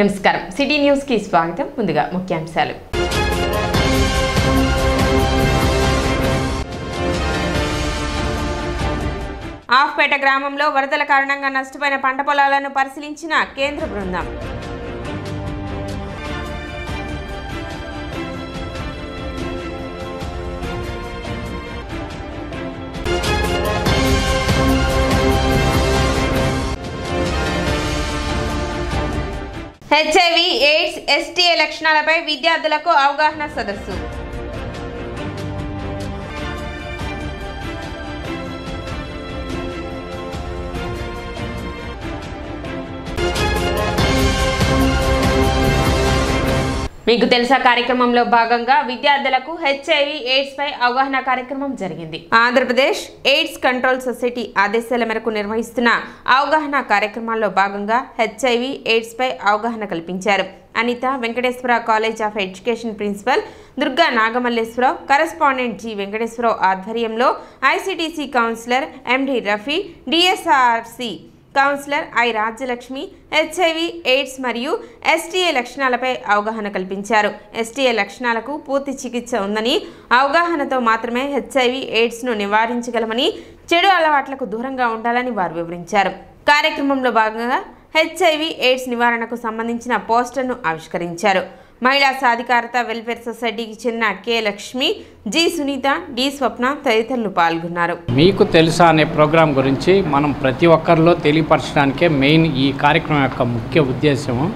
నమస్కారం city news కి స్వాగతం. ముందుగా ముఖ్యాంశాలు. ఆఫ్పేట గ్రామంలో వరదల కారణంగా నష్టపోయిన పంట పొలాలను పరిశీలించిన కేంద్ర బృందం. హెచ్ఐవి ఎయిడ్స్ ఎస్టీఏ లక్షణాలపై విద్యార్థులకు అవగాహన సదస్సు. మీకు తెలుసా కార్యక్రమంలో భాగంగా విద్యార్థులకు హెచ్ఐవి ఎయిడ్స్ పై అవగాహన కార్యక్రమం జరిగింది. ఆంధ్రప్రదేశ్ ఎయిడ్స్ కంట్రోల్ సొసైటీ ఆదేశాల మేరకు నిర్వహిస్తున్న అవగాహన కార్యక్రమాల్లో భాగంగా హెచ్ఐవి ఎయిడ్స్ పై అవగాహన కల్పించారు. Anitha Venkateswara college of education principal Durga Nagamalleswararao, correspondent G Venkateswararao ఆధ్వర్యంలో ICDC counsellor MD Rafi, DSRC counsellor I Rajyalakshmi HIV AIDS మరియు ఎస్టీఏ లక్షణాలపై అవగాహన కల్పించారు. ఎస్టీఏ లక్షణాలకు పూర్తి చికిత్స ఉందని, అవగాహనతో మాత్రమే హెచ్ఐవి ఎయిడ్స్ను నివారించగలమని, చెడు అలవాట్లకు దూరంగా ఉండాలని వారు వివరించారు. కార్యక్రమంలో భాగంగా హెచ్ఐవి ఎయిడ్స్ నివారణకు సంబంధించిన పోస్టర్ను ఆవిష్కరించారు. మహిళా సాధికారత వెల్ఫేర్ సొసైటీకి చెందిన K Lakshmi, G Sunitha, D Swapna తదితరులు పాల్గొన్నారు. మీకు తెలుసా అనే ప్రోగ్రాం గురించి మనం ప్రతి ఒక్కరిలో తెలియపరచడానికే మెయిన్ ఈ కార్యక్రమం యొక్క ముఖ్య ఉద్దేశము.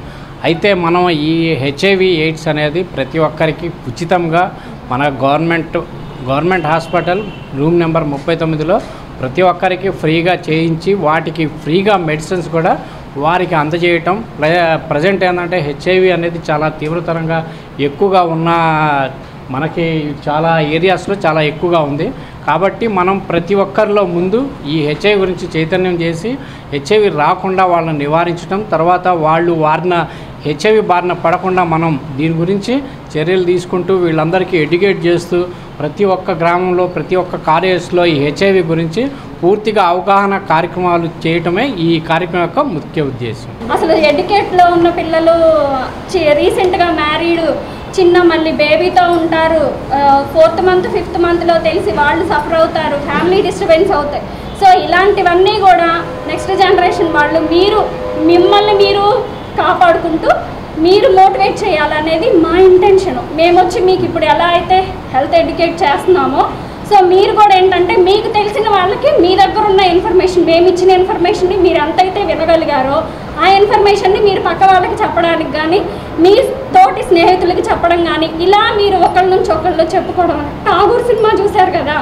అయితే మనం ఈ హెచ్ఐవి ఎయిడ్స్ అనేది ప్రతి ఒక్కరికి ఉచితంగా మన గవర్నమెంట్ హాస్పిటల్ రూమ్ నెంబర్ 39లో ప్రతి ఒక్కరికి ఫ్రీగా చేయించి వాటికి ఫ్రీగా మెడిసిన్స్ కూడా వారికి అందజేయటం. ప్రజెంట్ ఏంటంటే హెచ్ఐవి అనేది చాలా తీవ్రతరంగా ఎక్కువగా ఉన్న మనకి చాలా ఏరియాస్లో చాలా ఎక్కువగా ఉంది. కాబట్టి మనం ప్రతి ఒక్కరిలో ముందు ఈ హెచ్ఐవి గురించి చైతన్యం చేసి హెచ్ఐవి రాకుండా వాళ్ళని నివారించడం, తర్వాత వాళ్ళు హెచ్ఐవి బారిన పడకుండా మనం దీని గురించి చర్యలు తీసుకుంటూ వీళ్ళందరికీ ఎడ్యుకేట్ చేస్తూ ప్రతి ఒక్క గ్రామంలో ప్రతి ఒక్క కాలేజెస్లో ఈ హెచ్ఐవి గురించి పూర్తిగా అవగాహన కార్యక్రమాలు చేయటమే ఈ కార్యక్రమం యొక్క ముఖ్య ఉద్దేశం. అసలు ఎడ్యుకేట్లో ఉన్న పిల్లలు రీసెంట్గా మ్యారీడ్ చిన్న మళ్ళీ బేబీతో ఉంటారు, 4th మంత్ 5th మంత్లో తెలిసి వాళ్ళు సఫర్ అవుతారు, ఫ్యామిలీ డిస్టర్బెన్స్ అవుతాయి. సో ఇలాంటివన్నీ కూడా నెక్స్ట్ జనరేషన్ వాళ్ళు మిమ్మల్ని మీరు కాపాడుకుంటూ మీరు మోటివేట్ చేయాలనేది మా ఇంటెన్షను. మేము వచ్చి మీకు ఇప్పుడు ఎలా అయితే హెల్త్ ఎడ్యుకేట్ చేస్తున్నామో, సో మీరు కూడా ఏంటంటే మీకు తెలిసిన వాళ్ళకి మీ దగ్గర ఉన్న ఇన్ఫర్మేషన్, మేము ఇచ్చిన ఇన్ఫర్మేషన్ని మీరు ఎంతైతే వినగలిగారో ఆ ఇన్ఫర్మేషన్ని మీరు పక్క వాళ్ళకి చెప్పడానికి కానీ, మీ తోటి స్నేహితులకి చెప్పడం కానీ, ఇలా మీరు ఒకళ్ళ నుంచి ఒకళ్ళు చెప్పుకోవడం. ఠాగూర్ సినిమా చూశారు కదా,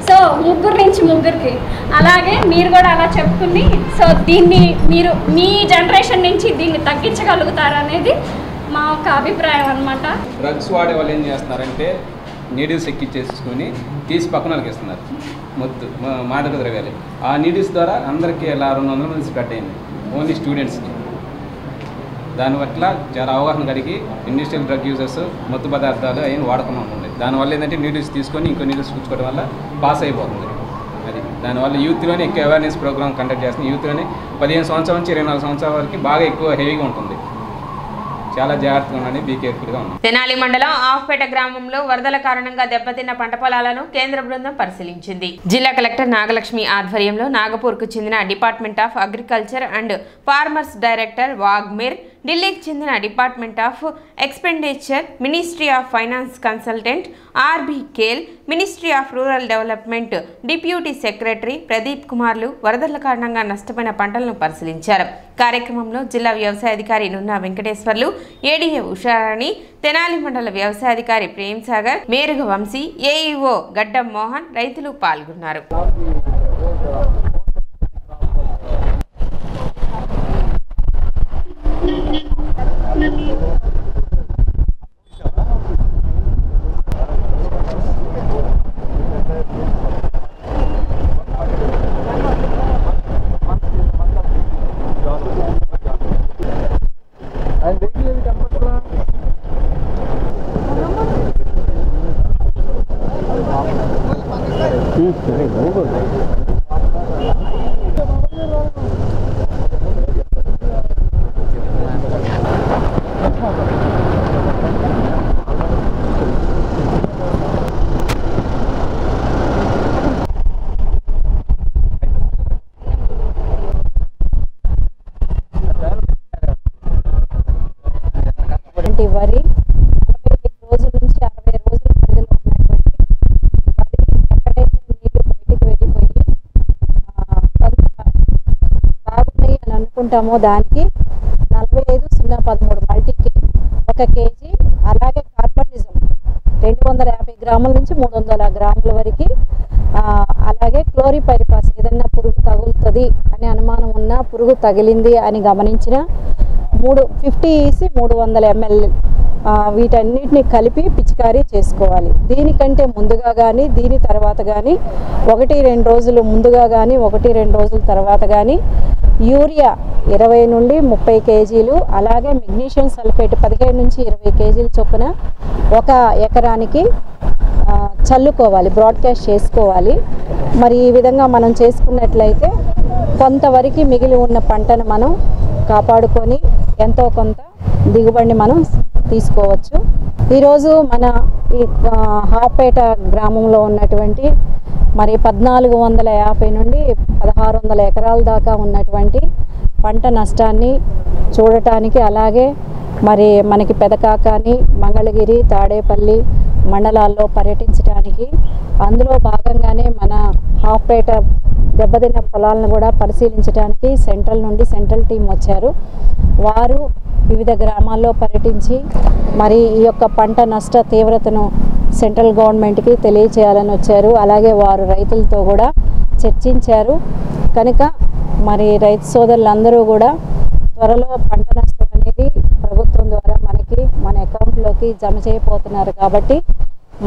సో 3 నుంచి 3కి అలాగే మీరు కూడా అలా చెప్పుకుని సో దీన్ని మీరు మీ జనరేషన్ నుంచి దీన్ని తగ్గించగలుగుతారనేది మా ఒక అభిప్రాయం అనమాట. డ్రగ్స్ వాడే వాళ్ళు ఏం చేస్తున్నారంటే నీడిల్స్ ఎక్కిచ్చేసుకొని తీసి పక్కన వాళ్ళకి ఇస్తున్నారు. మాదక ద్రవ్యాలు ఆ నీడిల్స్ ద్వారా అందరికీ ఇలా 200 మంది స్ప్రెడ్ అయింది, ఓన్లీ స్టూడెంట్స్కి. దానివల్ల చాలా అవగాహన కలిగి ఇండస్ట్రియల్ డ్రగ్ యూజర్స్ మత్తు పదార్థాలు అయిన వాడకం ఉంటుంది. దానివల్ల ఏంటంటే నీడిల్స్ తీసుకొని ఇంకో నీడిల్స్ పుచ్చుకోవడం వల్ల పాస్ అయిపోతుంది. అది దానివల్ల యూత్లోనే ఎక్కువ అవేర్నెస్ ప్రోగ్రామ్ కండక్ట్ చేస్తుంది. యూత్లోనే 15 సంవత్సరాల నుంచి 24 సంవత్సరాల వరకు బాగా ఎక్కువ హెవీగా ఉంటుంది. చాలా జాగ్రత్తగా ఉండండి, బీ కేర్ఫుల్గా ఉండండి. తెనాలి మండలం ఆఫ్పేట గ్రామంలో వరదల కారణంగా దెబ్బతిన్న పంట పొలాలను కేంద్ర బృందం పరిశీలించింది. జిల్లా కలెక్టర్ నాగలక్ష్మి ఆధ్వర్యంలో నాగపూర్కు చెందిన department of agriculture and farmers director Waghmare, ఢిల్లీకి చెందిన department of expenditure, ministry of finance consultant RB Kale, ministry of rural development deputy secretary Pradeep కుమార్లు వరదల కారణంగా నష్టపోయిన పంటలను పరిశీలించారు. కార్యక్రమంలో జిల్లా వ్యవసాయ అధికారి నున్నా వెంకటేశ్వర్లు, ఏడీఏ ఉషారాణి, తెనాలి మండల వ్యవసాయ అధికారి ప్రేమ్ సాగర్, మేరుగ వంశీ, ఏఈఓ గడ్డం మోహన్, రైతులు పాల్గొన్నారు. ఉన్నటువంటి వరి 45 రోజుల నుంచి 60 రోజుల పరిధిలో ఉన్నటువంటి వరి ఎక్కడైతే నీళ్లు బయటికి వెళ్ళిపోయి కొంత బాగున్నాయి అని అనుకుంటామో దానికి 45-013 మల్టీకి 1 కేజీ, అలాగే కార్బనిజం 250 గ్రాముల నుంచి 300 గ్రాముల వరకు, అలాగే క్లోరిపైరిఫాస్ ఏదన్నా పురుగు తగులుతుంది అనే అనుమానం ఉన్నా, పురుగు తగిలింది అని గమనించిన 50 EC 300 ml వీటన్నిటిని కలిపి పిచికారీ చేసుకోవాలి. దీనికంటే ముందుగా కానీ దీని తర్వాత కానీ 1-2 రోజులు ముందుగా కానీ 1-2 రోజుల తర్వాత కానీ యూరియా 20 నుండి 30 కేజీలు, అలాగే మెగ్నీషియం సల్ఫేట్ 15 నుంచి 20 కేజీల చొప్పున 1 ఎకరానికి చల్లుకోవాలి, బ్రాడ్కాస్ట్ చేసుకోవాలి. మరి ఈ విధంగా మనం చేసుకున్నట్లయితే కొంతవరకు మిగిలి ఉన్న పంటను మనం కాపాడుకొని ఎంతో కొంత దిగుబడిని మనం తీసుకోవచ్చు. ఈరోజు మన ఈ హాపేట గ్రామంలో ఉన్నటువంటి మరి 1450 నుండి 1600 ఎకరాల దాకా ఉన్నటువంటి పంట నష్టాన్ని చూడటానికి, అలాగే మరి మనకి పెదకాకాని, మంగళగిరి, తాడేపల్లి మండలాల్లో పర్యటించడానికి, అందులో భాగంగానే మన హాపేట దెబ్బతిన్న పొలాలను కూడా పరిశీలించడానికి సెంట్రల్ టీం వచ్చారు. వారు వివిధ గ్రామాల్లో పర్యటించి మరి ఈ యొక్క పంట నష్ట తీవ్రతను సెంట్రల్ గవర్నమెంట్కి తెలియచేయాలని వచ్చారు. అలాగే వారు రైతులతో కూడా చర్చించారు. కనుక మరి రైతు సోదరులందరూ కూడా త్వరలో పంట నష్టం అనేది ప్రభుత్వం ద్వారా మన అకౌంట్లోకి జమ చేయబోతున్నారు. కాబట్టి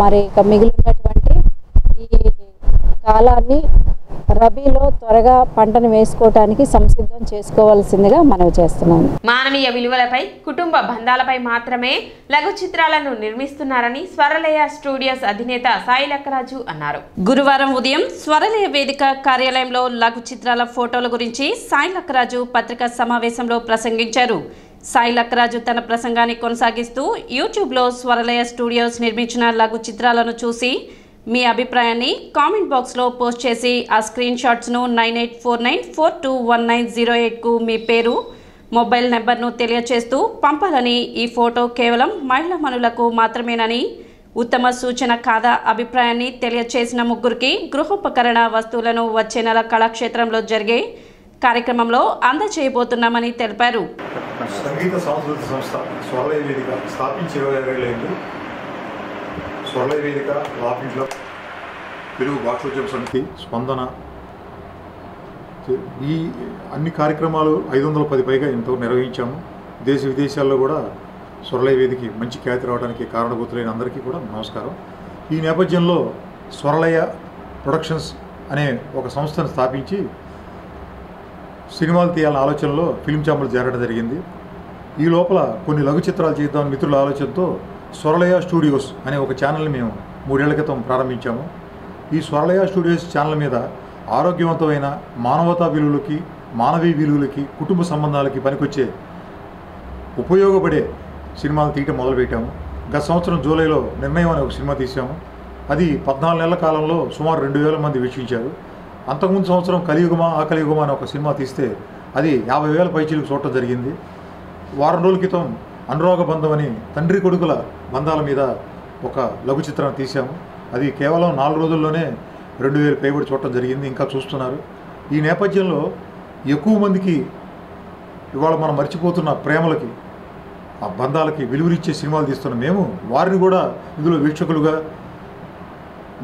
మరి ఇక మిగిలినటువంటి ఈ కాలాన్ని రబీలో త్వరగా పంటను వేసుకోవడానికి సంసిద్ధం చేసుకోవాల్సిందిగా మనవి చేస్తున్నాను. మానవీయ విలువలపై, కుటుంబ బంధాలపై మాత్రమే లఘు చిత్రాలను నిర్మిస్తున్నారని స్వరలయ స్టూడియోస్ అధినేత సాయి లక్కరాజు అన్నారు. గురువారం ఉదయం స్వరలయ వేదిక కార్యాలయంలో లఘు చిత్రాల ఫోటోల గురించి సాయి లక్కరాజు పత్రికా సమావేశంలో ప్రసంగించారు. సాయి లక్కరాజు తన ప్రసంగాన్ని కొనసాగిస్తూ యూట్యూబ్లో స్వరలయ స్టూడియోస్ నిర్మించిన లఘు చిత్రాలను చూసి మీ అభిప్రాయాన్ని కామెంట్ బాక్స్లో పోస్ట్ చేసి ఆ స్క్రీన్ షాట్స్ను 9849421908కు మీ పేరు, మొబైల్ నెంబర్ను తెలియచేస్తూ పంపాలని. ఈ ఫోటో కేవలం మహిళా మనులకు మాత్రమేనని, ఉత్తమ సూచన కాదా అభిప్రాయాన్ని తెలియచేసిన ముగ్గురికి గృహోపకరణ వస్తువులను వచ్చే నెల కళాక్షేత్రంలో జరిగే కార్యక్రమంలో అందజేయబోతున్నామని తెలిపారు. సంగీత సాంస్కృతిక సంస్థ స్వరలయ వేదిక స్థాపించి 25 ఏళ్ళు. స్వరలయ వేదిక, లాఫింగ్ క్లబ్, తెలుగు భాషోద్యమ సమితి, స్పందన, ఈ అన్ని కార్యక్రమాలు 510 పైగా ఇంతవరకు నిర్వహించాము. దేశ విదేశాల్లో కూడా స్వరలయ వేదిక మంచి ఖ్యాతి రావడానికి కారణభూతులైన అందరికీ కూడా నమస్కారం. ఈ నేపథ్యంలో స్వరలయ ప్రొడక్షన్స్ అనే ఒక సంస్థను స్థాపించి సినిమాలు తీయాలనే ఆలోచనలో ఫిల్మ్ ఛాంబర్ చేరడం జరిగింది. ఈ లోపల కొన్ని లఘు చిత్రాలు చేద్దామని మిత్రుల ఆలోచనతో స్వరలయ స్టూడియోస్ అనే ఒక ఛానల్ని మేము 3 ఏళ్ల క్రితం ప్రారంభించాము. ఈ స్వరలయ స్టూడియోస్ ఛానల్ మీద ఆరోగ్యవంతమైన మానవతా విలువలకి, మానవీయ విలువలకి, కుటుంబ సంబంధాలకి పనికొచ్చే ఉపయోగపడే సినిమాలు తీయటం మొదలుపెట్టాము. గత సంవత్సరం జూలైలో నిర్ణయం అనే ఒక సినిమా తీసాము. అది 14 నెలల కాలంలో సుమారు 2000 మంది వీక్షించారు. అంతకుముందు సంవత్సరం కలియుగమా ఆకలియుగమా అనే ఒక సినిమా తీస్తే అది 50,000 పైచీలకు చూడటం జరిగింది. వారం రోజుల క్రితం అనురాగ బంధం అని తండ్రి కొడుకుల బంధాల మీద ఒక లఘు చిత్రాన్ని తీసాము. అది కేవలం 4 రోజుల్లోనే 2000 పైబడి చూడటం జరిగింది. ఇంకా చూస్తున్నారు. ఈ నేపథ్యంలో ఎక్కువ మందికి ఇవాళ మనం మర్చిపోతున్న ప్రేమలకి, ఆ బంధాలకి విలువలిచ్చే సినిమాలు తీస్తున్న మేము వారిని కూడా ఇందులో వీక్షకులుగా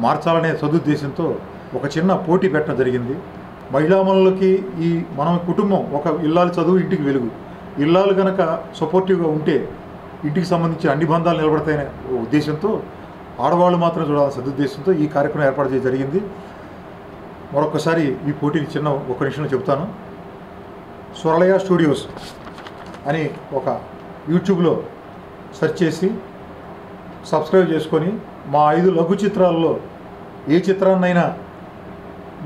మార్చాలనే సదుద్దేశంతో ఒక చిన్న పోటీ పెట్టడం జరిగింది. మహిళామణులకి ఈ మన కుటుంబం ఒక ఇల్లాలు చదువు, ఇంటికి వెలుగు. ఇల్లాలు కనుక సపోర్టివ్గా ఉంటే ఇంటికి సంబంధించిన అన్ని బంధాలు నిలబడతాయనే ఉద్దేశంతో, ఆడవాళ్ళు మాత్రం చూడాలనే సదుద్దేశంతో ఈ కార్యక్రమం ఏర్పాటు చేయడం జరిగింది. మరొకసారి ఈ పోటీని చిన్న ఒక నిమిషంలో చెప్తాను. స్వరలయ స్టూడియోస్ అని ఒక యూట్యూబ్లో సెర్చ్ చేసి సబ్స్క్రైబ్ చేసుకొని మా 5 లఘు చిత్రాల్లో ఏ చిత్రాన్నైనా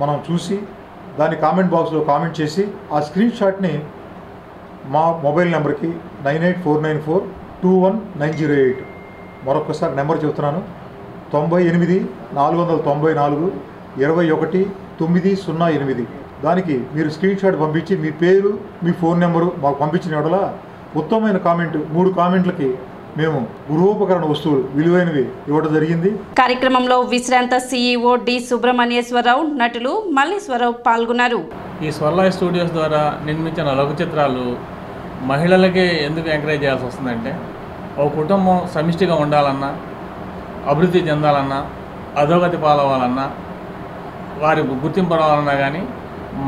మనం చూసి దాన్ని కామెంట్ బాక్స్లో కామెంట్ చేసి ఆ స్క్రీన్ షాట్ని మా మొబైల్ నెంబర్కి 9849421908, మరొకసారి నెంబర్ చెబుతున్నాను, 9844219008 దానికి మీరు స్క్రీన్ షాట్ పంపించి మీ పేరు, మీ ఫోన్ నెంబరు మాకు పంపించిన యెడల ఉత్తమమైన కామెంట్ 3 కామెంట్లకి మేము గృహోపకరణ వస్తువులు విలువైనవి ఇవ్వడం జరిగింది. కార్యక్రమంలో విశ్రాంత CEO డి సుబ్రహ్మణ్యేశ్వరరావు, నటులు మల్లేశ్వరరావు పాల్గొన్నారు. ఈ స్వర్లయ స్టూడియోస్ ద్వారా నిర్మించిన లఘు చిత్రాలు మహిళలకే ఎందుకు ఎంకరేజ్ చేయాల్సి వస్తుందంటే, ఒక కుటుంబం సమిష్టిగా ఉండాలన్నా, అభివృద్ధి చెందాలన్నా, అధోగతి పాలవ్వాలన్నా, వారి గుర్తింపు రావాలన్నా కానీ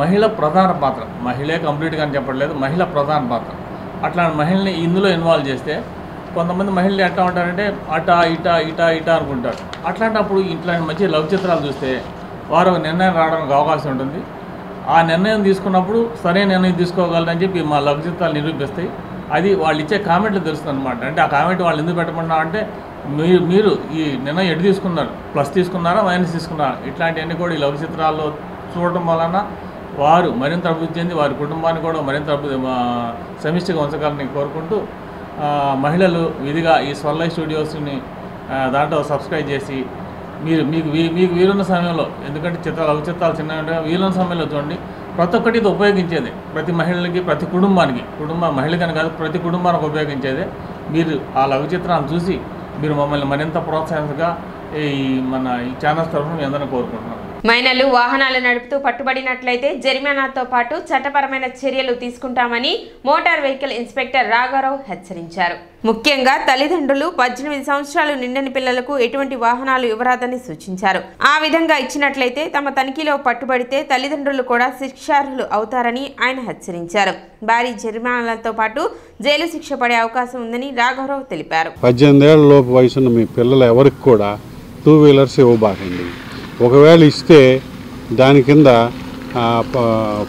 మహిళ ప్రధాన పాత్ర. మహిళే కంప్లీట్గా అని చెప్పట్లేదు, మహిళ ప్రధాన పాత్ర. అట్లాంటి మహిళని ఇందులో ఇన్వాల్వ్ చేస్తే కొంతమంది మహిళలు ఎట్లా ఉంటారంటే అటా ఇటా ఇటా ఇటా అనుకుంటారు. అట్లాంటప్పుడు ఇట్లాంటి మంచి లఘు చిత్రాలు చూస్తే వారు ఒక నిర్ణయం రావడానికి అవకాశం ఉంటుంది. ఆ నిర్ణయం తీసుకున్నప్పుడు సరైన నిర్ణయం తీసుకోగలరని చెప్పి మా లఘు చిత్రాలు నిరూపిస్తాయి. అది వాళ్ళు ఇచ్చే కామెంట్లు తెలుస్తుంది అనమాట. అంటే ఆ కామెంట్ వాళ్ళు ఎందుకు పెట్టమన్నా అంటే మీరు ఈ నిర్ణయం ఎటు తీసుకున్నారు, ప్లస్ తీసుకున్నారా మైనస్ తీసుకున్నారా, ఇట్లాంటివన్నీ కూడా ఈ లఘు చిత్రాల్లో చూడటం వలన వారు మరింత అభివృద్ధి చెంది వారి కుటుంబాన్ని కూడా మరింత సమిష్టిగా ఉంచగలని కోరుకుంటూ మహిళలు విధిగా ఈ స్వర్లయ స్టూడియోస్ని దాంట్లో సబ్స్క్రైబ్ చేసి మీకు వీలున్న సమయంలో, ఎందుకంటే లఘు చిత్రాలు చిన్నగా వీలున్న సమయంలో చూడండి. ప్రతి ఒక్కటి ఇది ఉపయోగించేది, ప్రతి మహిళలకి, ప్రతి కుటుంబానికి, మహిళకని కాదు ప్రతి కుటుంబానికి ఉపయోగించేదే. మీరు ఆ లఘు చిత్రాన్ని చూసి మీరు మమ్మల్ని మరింత ప్రోత్సాహంగా ఈ ఛానల్స్ తరఫున మీ అందరినీ కోరుకుంటున్నాం. మైనర్లు వాహనాలు నడుపుతూ పట్టుబడినట్లయితే జరిమానాతో పాటు చట్టపరమైన చర్యలు తీసుకుంటామని మోటార్ వెహికల్ ఇన్స్పెక్టర్ రాఘవరావు హెచ్చరించారు. ముఖ్యంగా తల్లిదండ్రులు 18 సంవత్సరాలు నిండని పిల్లలకు ఎటువంటి వాహనాలు ఇవ్వరాదని సూచించారు. ఆ విధంగా ఇచ్చినట్లయితే తమ తనిఖీలో పట్టుబడితే తల్లిదండ్రులు కూడా శిక్షార్హులు అవుతారని ఆయన హెచ్చరించారు. భారీ జరిమానాలతో పాటు జైలు శిక్ష పడే అవకాశం ఉందని రాఘవరావు తెలిపారు. 18 ఏళ్ల లోపు వయసున్న మీ పిల్లలు ఎవరికి కూడా 2 వీలర్స్ ఇవ్వబాకండి. ఒకవేళ ఇస్తే దాని కింద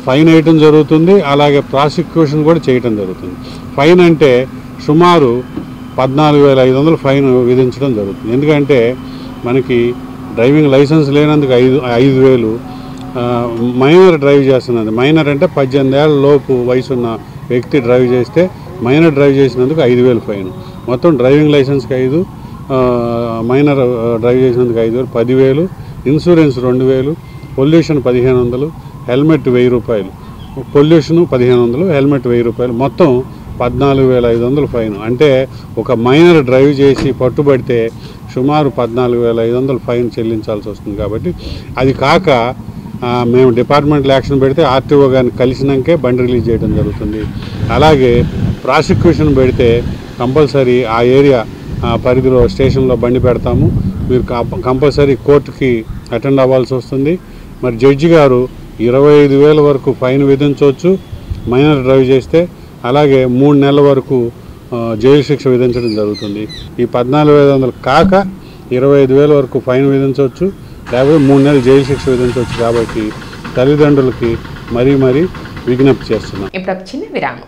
ఫైన్ వేయటం జరుగుతుంది, అలాగే ప్రాసిక్యూషన్ కూడా చేయటం జరుగుతుంది. ఫైన్ అంటే సుమారు 14,500 ఫైన్ విధించడం జరుగుతుంది. ఎందుకంటే మనకి డ్రైవింగ్ లైసెన్స్ లేనందుకు 5,000, మైనర్ డ్రైవ్ చేస్తున్నది, మైనర్ అంటే 18 ఏళ్ల లోపు వయసున్న వ్యక్తి డ్రైవ్ చేస్తే మైనర్ డ్రైవ్ చేసినందుకు 5,000 ఫైన్. మొత్తం డ్రైవింగ్ లైసెన్స్కి 5, మైనర్ డ్రైవ్ చేసినందుకు 5,000, 10,000, ఇన్సూరెన్స్ 2,000, పొల్యూషన్ 1,500, హెల్మెట్ 1,000 రూపాయలు, పొల్యూషను 1,500, హెల్మెట్ 1,000 రూపాయలు, మొత్తం 14,500 ఫైన్. అంటే ఒక మైనర్ డ్రైవ్ చేసి పట్టుబడితే సుమారు 14,500 ఫైన్ చెల్లించాల్సి వస్తుంది. కాబట్టి అది కాక మేము డిపార్ట్మెంటల్ యాక్షన్ పెడితే ఆర్టీఓ గారిని కలిసినాకే బండి రిలీజ్ చేయడం జరుగుతుంది. అలాగే ప్రాసిక్యూషన్ పెడితే కంపల్సరీ ఆ ఏరియా పరిధిలో స్టేషన్లో బండి పెడతాము. మీరు కంపల్సరీ కోర్టుకి అటెండ్ అవ్వాల్సి వస్తుంది. మరి జడ్జి గారు 25,000 వరకు ఫైన్ విధించవచ్చు మైనర్ డ్రైవ్ చేస్తే, అలాగే 3 నెలల వరకు జైలు శిక్ష విధించడం జరుగుతుంది. ఈ 14,500 కాక 25,000 వరకు ఫైన్ విధించవచ్చు, లేకపోతే 3 నెలలు జైలు శిక్ష విధించవచ్చు. కాబట్టి తల్లిదండ్రులకి మరీ విజ్ఞప్తి చేస్తున్నాం. ఇప్పుడు చిన్న విరామం.